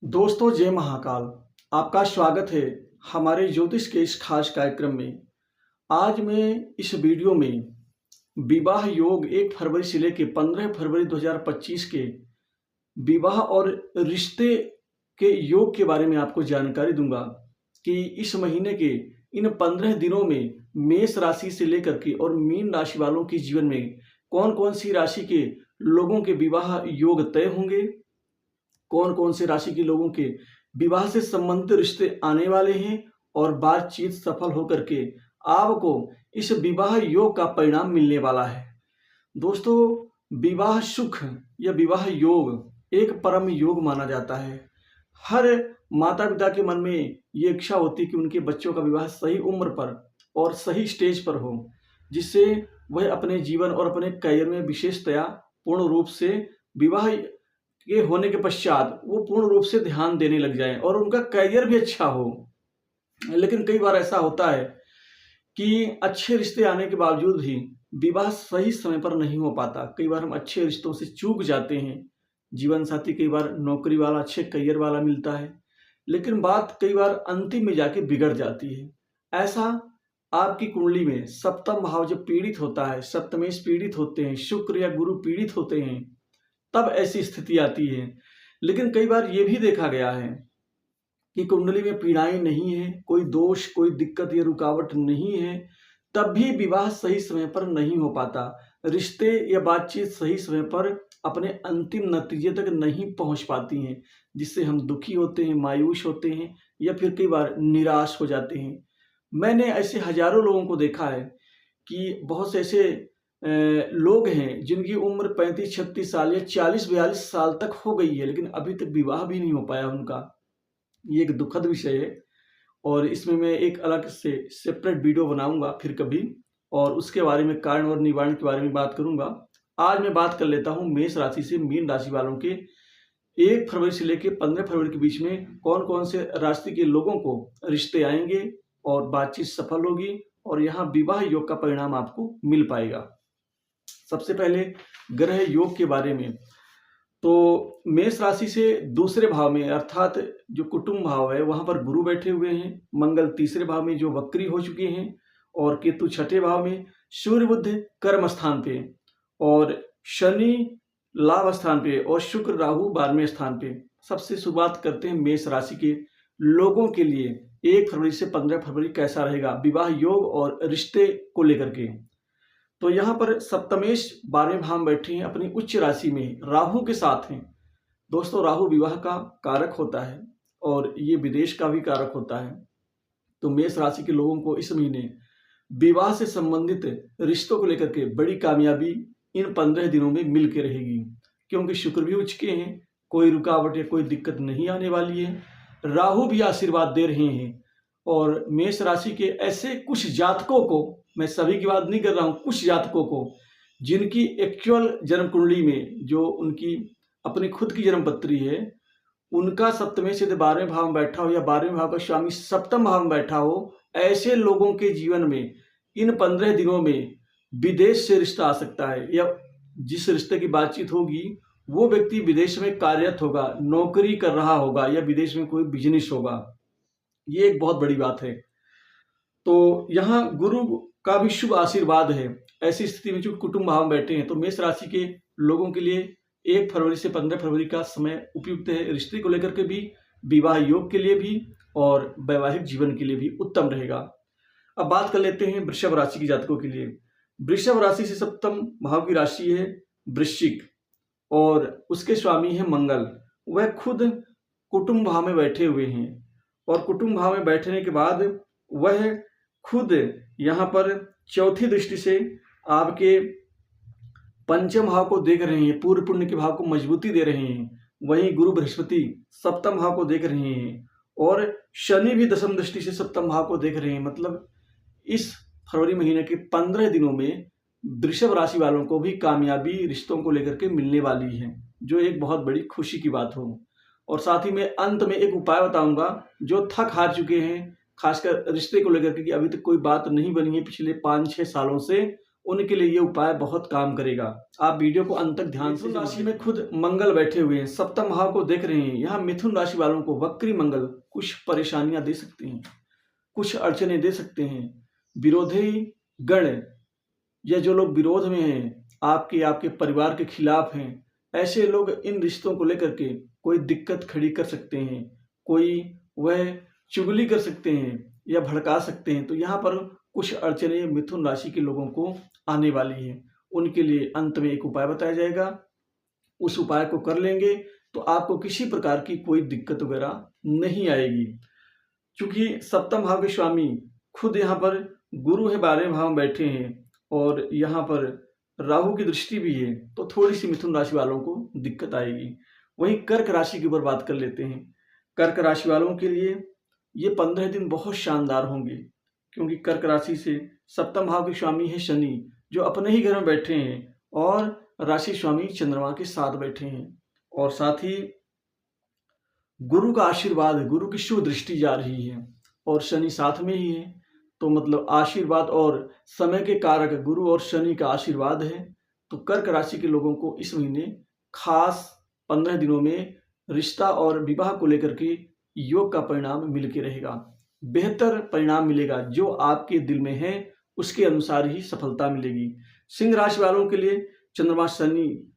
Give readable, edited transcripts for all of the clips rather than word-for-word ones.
दोस्तों जय महाकाल। आपका स्वागत है हमारे ज्योतिष के इस खास कार्यक्रम में। आज मैं इस वीडियो में विवाह योग 1 फरवरी से लेकर 15 फरवरी 2025 के विवाह और रिश्ते के योग के बारे में आपको जानकारी दूंगा कि इस महीने के इन 15 दिनों में मेष राशि से लेकर के और मीन राशि वालों के जीवन में कौन कौन सी राशि के लोगों के विवाह योग तय होंगे, कौन कौन से राशि के लोगों के विवाह से संबंधित रिश्ते आने वाले हैं और बातचीत सफल होकर के आपको इस विवाह योग का परिणाम मिलने वाला है। दोस्तों, विवाह सुख या विवाह योग एक परम योग माना जाता है। हर माता पिता के मन में ये इच्छा होती है कि उनके बच्चों का विवाह सही उम्र पर और सही स्टेज पर हो, जिससे वह अपने जीवन और अपने करियर में विशेषतया पूर्ण रूप से विवाह के होने के पश्चात वो पूर्ण रूप से ध्यान देने लग जाएं और उनका करियर भी अच्छा हो। लेकिन कई बार ऐसा होता है कि अच्छे रिश्ते आने के बावजूद भी विवाह सही समय पर नहीं हो पाता। कई बार हम अच्छे रिश्तों से चूक जाते हैं। जीवन साथी कई बार नौकरी वाला, अच्छे करियर वाला मिलता है, लेकिन बात कई बार अंतिम में जाके बिगड़ जाती है। ऐसा आपकी कुंडली में सप्तम भाव जब पीड़ित होता है, सप्तमेश पीड़ित होते हैं, शुक्र या गुरु पीड़ित होते हैं, तब ऐसी स्थिति आती है। लेकिन कई बार ये भी देखा गया है कि कुंडली में पीड़ाएं नहीं है, कोई दोष, कोई दिक्कत या रुकावट नहीं है, तब भी विवाह सही समय पर नहीं हो पाता। रिश्ते या बातचीत सही समय पर अपने अंतिम नतीजे तक नहीं पहुंच पाती हैं, जिससे हम दुखी होते हैं, मायूस होते हैं या फिर कई बार निराश हो जाते हैं। मैंने ऐसे हजारों लोगों को देखा है कि बहुत से ऐसे लोग हैं जिनकी उम्र 35-36 साल या 40-42 साल तक हो गई है, लेकिन अभी तक विवाह भी नहीं हो पाया उनका। ये एक दुखद विषय है और इसमें मैं एक अलग से सेपरेट वीडियो बनाऊंगा फिर कभी, और उसके बारे में कारण और निवारण के बारे में बात करूंगा। आज मैं बात कर लेता हूं मेष राशि से मीन राशि वालों के 1 फरवरी से लेकर 15 फरवरी के बीच में कौन कौन से राशि के लोगों को रिश्ते आएंगे और बातचीत सफल होगी और यहाँ विवाह योग का परिणाम आपको मिल पाएगा। सबसे पहले ग्रह योग के बारे में, तो मेष राशि से दूसरे भाव में अर्थात जो कुटुंब भाव है वहां पर गुरु बैठे हुए हैं, मंगल तीसरे भाव में जो वक्री हो चुके हैं और केतु छठे भाव में, सूर्य बुध कर्म स्थान पे और शनि लाभ स्थान पे और शुक्र राहु 12वें स्थान पे। सबसे शुरुआत करते हैं मेष राशि के लोगों के लिए 1 फरवरी से 15 फरवरी कैसा रहेगा विवाह योग और रिश्ते को लेकर के। तो यहाँ पर सप्तमेश 12वें भाव में बैठे हैं, अपनी उच्च राशि में राहु के साथ हैं। दोस्तों, राहु विवाह का कारक होता है और ये विदेश का भी कारक होता है। तो मेष राशि के लोगों को इस महीने विवाह से संबंधित रिश्तों को लेकर के बड़ी कामयाबी इन 15 दिनों में मिल के रहेगी, क्योंकि शुक्र भी उच्च के हैं, कोई रुकावट या कोई दिक्कत नहीं आने वाली है। राहु भी आशीर्वाद दे रहे हैं और मेष राशि के ऐसे कुछ जातकों को, मैं सभी की बात नहीं कर रहा हूं, कुछ जातकों को जिनकी एक्चुअल जन्म कुंडली में जो उनकी अपनी खुद की जन्म पत्री है, उनका सप्तमें से 12वें भाव में बैठा हो या 12वें भाव का स्वामी सप्तम भाव में बैठा हो, ऐसे लोगों के जीवन में इन 15 दिनों में विदेश से रिश्ता आ सकता है या जिस रिश्ते की बातचीत होगी वो व्यक्ति विदेश में कार्यरत होगा, नौकरी कर रहा होगा या विदेश में कोई बिजनेस होगा। ये एक बहुत बड़ी बात है। तो यहाँ गुरु का भी शुभ आशीर्वाद है। ऐसी स्थिति में जो कुटुंब भाव में बैठे हैं, तो मेष राशि के लोगों के लिए 1 फरवरी से 15 फरवरी का समय उपयुक्त है। रिश्ते को लेकर के भी, विवाह योग के लिए भी और वैवाहिक जीवन के लिए भी उत्तम रहेगा। अब बात कर लेते हैं वृषभ राशि की जातकों के लिए। वृषभ राशि से सप्तम भाव की राशि है वृश्चिक और उसके स्वामी है मंगल। वह खुद कुटुंब भाव में बैठे हुए हैं और कुटुंब भाव में बैठने के बाद वह खुद यहाँ पर चौथी दृष्टि से आपके पंचम भाव को देख रहे हैं, पूर्व पुण्य के भाव को मजबूती दे रहे हैं। वहीं गुरु बृहस्पति सप्तम भाव को देख रहे हैं और शनि भी दशम दृष्टि से सप्तम भाव को देख रहे हैं। मतलब इस फरवरी महीने के 15 दिनों में वृषभ राशि वालों को भी कामयाबी रिश्तों को लेकर के मिलने वाली है, जो एक बहुत बड़ी खुशी की बात हो। और साथ ही में अंत में एक उपाय बताऊंगा, जो थक हार चुके हैं खासकर रिश्ते को लेकर के कि अभी तक कोई बात नहीं बनी है पिछले 5-6 सालों से, उनके लिए ये उपाय बहुत काम करेगा। आप वीडियो को अंत तक ध्यान से। मिथुन राशि में खुद मंगल बैठे हुए हैं, सप्तम भाव को देख रहे हैं। यहाँ मिथुन राशि वालों को वक्री मंगल कुछ परेशानियां दे सकते हैं, कुछ अड़चने दे सकते हैं। विरोधी गण या जो लोग विरोध में हैं, आपके परिवार के खिलाफ हैं, ऐसे लोग इन रिश्तों को लेकर के कोई दिक्कत खड़ी कर सकते हैं, कोई वह चुगली कर सकते हैं या भड़का सकते हैं। तो यहाँ पर कुछ अड़चने मिथुन राशि के लोगों को आने वाली है। उनके लिए अंत में एक उपाय बताया जाएगा, उस उपाय को कर लेंगे तो आपको किसी प्रकार की कोई दिक्कत वगैरह नहीं आएगी। क्योंकि सप्तम भाव के स्वामी खुद यहाँ पर गुरु है, 12वें भाव में बैठे हैं और यहाँ पर राहु की दृष्टि भी है, तो थोड़ी सी मिथुन राशि वालों को दिक्कत आएगी। वहीं कर्क राशि के ऊपर बात कर लेते हैं। कर्क राशि वालों के लिए ये 15 दिन बहुत शानदार होंगे, क्योंकि कर्क राशि से सप्तम भाव के स्वामी है शनि, जो अपने ही घर में बैठे हैं और राशि स्वामी चंद्रमा के साथ बैठे हैं। और साथ ही गुरु का आशीर्वाद, गुरु की शुभ दृष्टि जा रही है और शनि साथ में ही है, तो मतलब आशीर्वाद और समय के कारक गुरु और शनि का आशीर्वाद है। तो कर्क राशि के लोगों को इस महीने खास 15 दिनों में रिश्ता और विवाह को लेकर के योग का परिणाम मिल के रहेगा। बेहतर परिणाम मिलेगा, जो आपके दिल में है उसके अनुसार ही सफलता मिलेगी। सिंह राशि वालों के लिए चंद्रमा शनि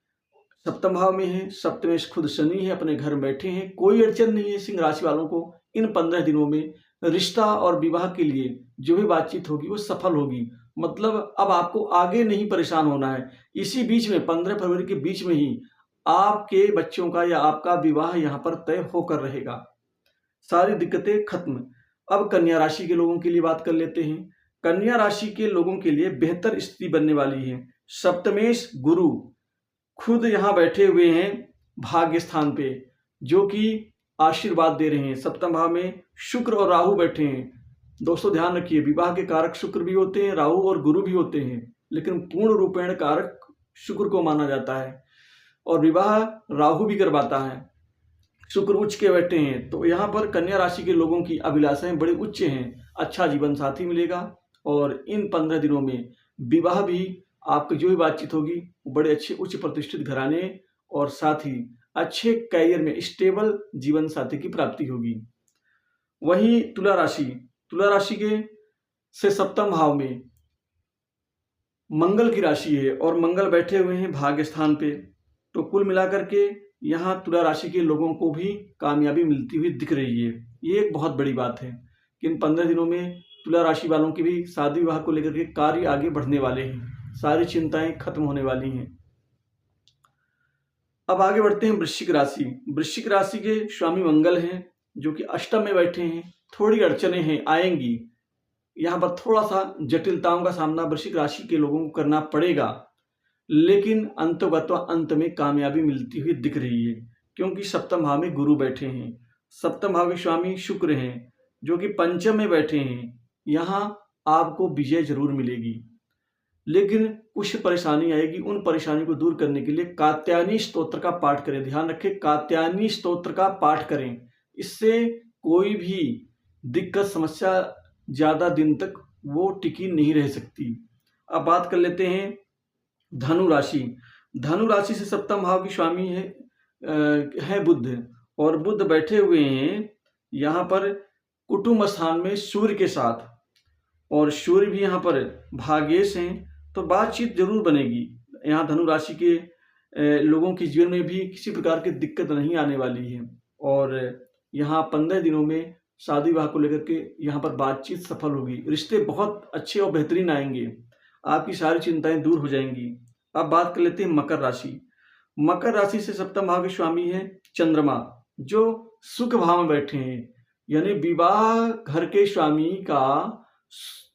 सप्तम भाव में है, सप्तम खुद शनि है, अपने घर में बैठे हैं, कोई अड़चन नहीं है। सिंह राशि वालों को इन 15 दिनों में रिश्ता और विवाह के लिए जो भी बातचीत होगी वो सफल होगी। मतलब अब आपको आगे नहीं परेशान होना है। इसी बीच में 15 फरवरी के बीच में ही आपके बच्चों का या आपका विवाह यहाँ पर तय होकर रहेगा, सारी दिक्कतें खत्म। अब कन्या राशि के लोगों के लिए बात कर लेते हैं। कन्या राशि के लोगों के लिए बेहतर स्थिति बनने वाली है। सप्तमेश गुरु खुद यहाँ बैठे हुए हैं भाग्य स्थान पे, जो कि आशीर्वाद दे रहे हैं। सप्तम भाव में शुक्र और राहु बैठे हैं। दोस्तों ध्यान रखिए, विवाह के कारक शुक्र भी होते हैं, राहु और गुरु भी होते हैं, लेकिन पूर्ण रूपेण कारक शुक्र को माना जाता है और विवाह राहु भी करवाता है। शुक्र उच्च के बैठे हैं, तो यहाँ पर कन्या राशि के लोगों की अभिलाषाएं बड़े उच्च हैं। अच्छा जीवन साथी मिलेगा और इन 15 दिनों में विवाह भी आपकी जो भी बातचीत होगी वो बड़े अच्छे उच्च प्रतिष्ठित घराने और साथ ही अच्छे कैरियर में स्टेबल जीवन साथी की प्राप्ति होगी। वहीं तुला राशि के से सप्तम भाव में मंगल की राशि है और मंगल बैठे हुए हैं भाग्य स्थान पे, तो कुल मिलाकर के यहाँ तुला राशि के लोगों को भी कामयाबी मिलती हुई दिख रही है। ये एक बहुत बड़ी बात है कि इन 15 दिनों में तुला राशि वालों की भी शादी विवाह को लेकर के कार्य आगे बढ़ने वाले हैं, सारी चिंताएं खत्म होने वाली हैं। अब आगे बढ़ते हैं वृश्चिक राशि। वृश्चिक राशि के स्वामी मंगल हैं, जो कि अष्टम में बैठे हैं। थोड़ी अड़चने हैं, आएंगी। यहाँ पर थोड़ा सा जटिलताओं का सामना वृश्चिक राशि के लोगों को करना पड़ेगा, लेकिन अंत में कामयाबी मिलती हुई दिख रही है, क्योंकि सप्तम भाव में गुरु बैठे हैं। सप्तम भाव के स्वामी शुक्र हैं, जो कि पंचम में बैठे हैं। यहाँ आपको विजय जरूर मिलेगी, लेकिन कुछ परेशानी आएगी। उन परेशानी को दूर करने के लिए कात्यायनी स्तोत्र का पाठ करें। ध्यान रखें, कात्यायनी स्तोत्र का पाठ करें। इससे कोई भी दिक्कत समस्या ज्यादा दिन तक वो टिकी नहीं रह सकती। अब बात कर लेते हैं धनु राशि। धनु राशि से सप्तम भाव की स्वामी है बुध, और बुध बैठे हुए हैं यहाँ पर कुटुंब स्थान में सूर्य के साथ, और सूर्य भी यहाँ पर भाग्येश हैं, तो बातचीत जरूर बनेगी। यहाँ धनु राशि के लोगों के जीवन में भी किसी प्रकार की दिक्कत नहीं आने वाली है, और यहाँ 15 दिनों में शादी विवाह को लेकर के यहाँ पर बातचीत सफल होगी। रिश्ते बहुत अच्छे और बेहतरीन आएंगे, आपकी सारी चिंताएं दूर हो जाएंगी। अब बात कर लेते हैं मकर राशि। मकर राशि से सप्तम भाव के स्वामी है चंद्रमा, जो सुख भाव में बैठे हैं, यानी विवाह घर के स्वामी का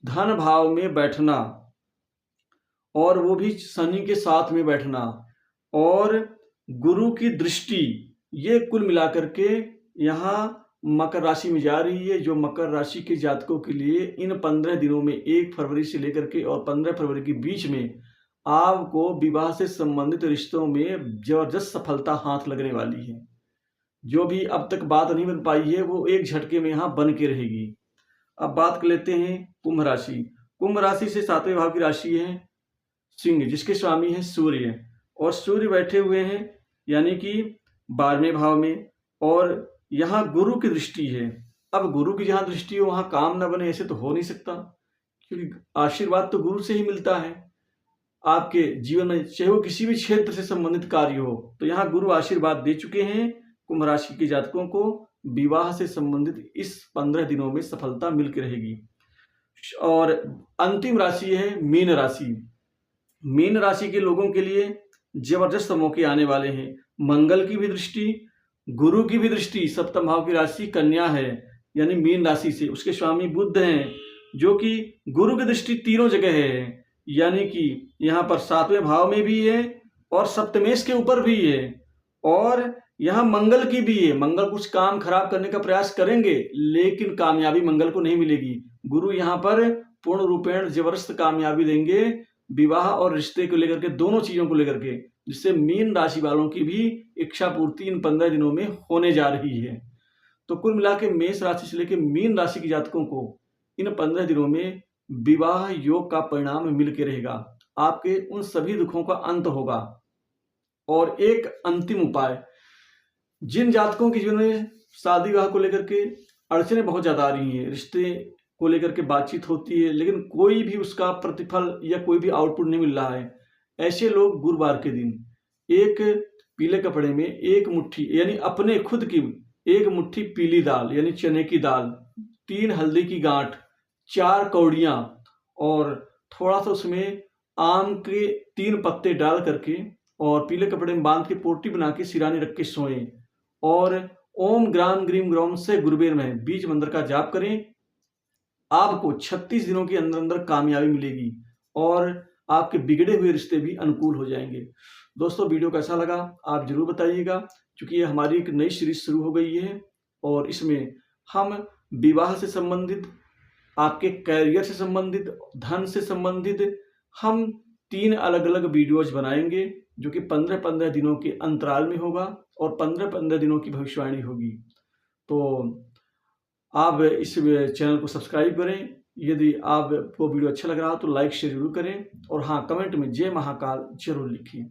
धन भाव में बैठना, और वो भी शनि के साथ में बैठना, और गुरु की दृष्टि, ये कुल मिलाकर के यहाँ मकर राशि में जा रही है। जो मकर राशि के जातकों के लिए इन 15 दिनों में 1 फरवरी से लेकर के और 15 फरवरी के बीच में आपको विवाह से संबंधित रिश्तों में जबरदस्त सफलता हाथ लगने वाली है। जो भी अब तक बात नहीं बन पाई है वो एक झटके में यहाँ बन के रहेगी। अब बात कर लेते हैं कुंभ राशि। कुंभ राशि से 7वें भाव की राशि है सिंह, जिसके स्वामी हैं सूर्य, और सूर्य बैठे हुए हैं यानी कि 12वें भाव में, और यहाँ गुरु की दृष्टि है। अब गुरु की जहाँ दृष्टि हो वहाँ काम न बने, ऐसे तो हो नहीं सकता, क्योंकि आशीर्वाद तो गुरु से ही मिलता है आपके जीवन में, चाहे वो किसी भी क्षेत्र से संबंधित कार्य हो। तो यहाँ गुरु आशीर्वाद दे चुके हैं कुंभ राशि के जातकों को, विवाह से संबंधित इस 15 दिनों में सफलता मिलकर रहेगी। और अंतिम राशि है मीन राशि। मीन राशि के लोगों के लिए जबरदस्त मौके आने वाले हैं। मंगल की भी दृष्टि, गुरु की भी दृष्टि सप्तम भाव की राशि कन्या है यानी मीन राशि से, उसके स्वामी बुध हैं, जो कि गुरु की दृष्टि तीनों जगह है, यानी कि यहाँ पर 7वें भाव में भी है और सप्तमेश के ऊपर भी है, और यहाँ मंगल की भी है। मंगल कुछ काम खराब करने का प्रयास करेंगे लेकिन कामयाबी मंगल को नहीं मिलेगी। गुरु यहाँ पर पूर्ण रूपेण जबरदस्त कामयाबी देंगे विवाह और रिश्ते को लेकर के, दोनों चीजों को लेकर के, जिससे मीन राशि वालों की भी इच्छा पूर्ति इन 15 दिनों में होने जा रही है। तो कुल मिला के मेष राशि से लेकर मीन राशि के जातकों को इन 15 दिनों में विवाह योग का परिणाम मिल के रहेगा। आपके उन सभी दुखों का अंत होगा। और एक अंतिम उपाय, जिन जातकों के जीवन में शादी विवाह को लेकर के अड़चनें बहुत ज्यादा आ रही हैं, रिश्ते को लेकर के बातचीत होती है लेकिन कोई भी उसका प्रतिफल या कोई भी आउटपुट नहीं मिल रहा है, ऐसे लोग गुरुवार के दिन एक पीले कपड़े में एक मुट्ठी यानी अपने खुद की एक मुट्ठी पीली दाल यानी चने की दाल, 3 हल्दी की गांठ, 4 कौड़ियां और थोड़ा सा उसमें आम के 3 पत्ते डाल करके और पीले कपड़े में बांध के पोटी बना के सिराने रख के सोएं, और ओम ग्राम ग्रीम ग्राम से गुरुबेर में बीज मंत्र का जाप करें। आपको 36 दिनों के अंदर अंदर कामयाबी मिलेगी और आपके बिगड़े हुए रिश्ते भी अनुकूल हो जाएंगे। दोस्तों, वीडियो कैसा लगा आप जरूर बताइएगा, क्योंकि ये हमारी एक नई सीरीज शुरू हो गई है और इसमें हम विवाह से संबंधित, आपके कैरियर से संबंधित, धन से संबंधित हम 3 अलग अलग वीडियोज बनाएंगे, जो कि 15-15 दिनों के अंतराल में होगा और 15-15 दिनों की भविष्यवाणी होगी। तो आप इस चैनल को सब्सक्राइब करें। यदि आपको वीडियो अच्छा लग रहा हो तो लाइक शेयर जरूर करें, और हाँ, कमेंट में जय महाकाल जरूर लिखिए।